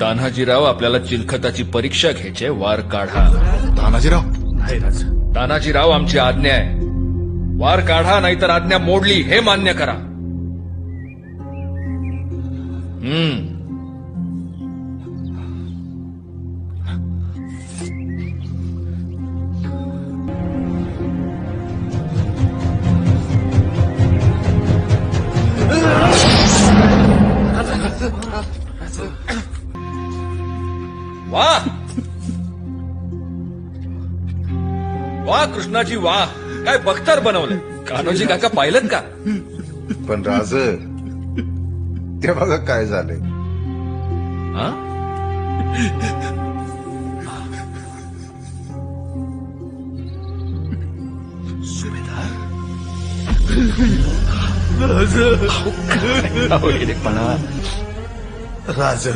तान्हाजीराव आपल्याला चिलखताची परीक्षा घ्यायची, वार काढा. तानाजीराव नाही राज. तानाजीराव आमची आज्ञा आहे. वार काढा नाहीतर आज्ञा मोडली हे मान्य करा. वाह वाह कृष्णाजी वाह, काय बख्तर बनवलंय. कान्होजी काका पाहिलं का? पण राज ते बघा काय झालंय. हा? राज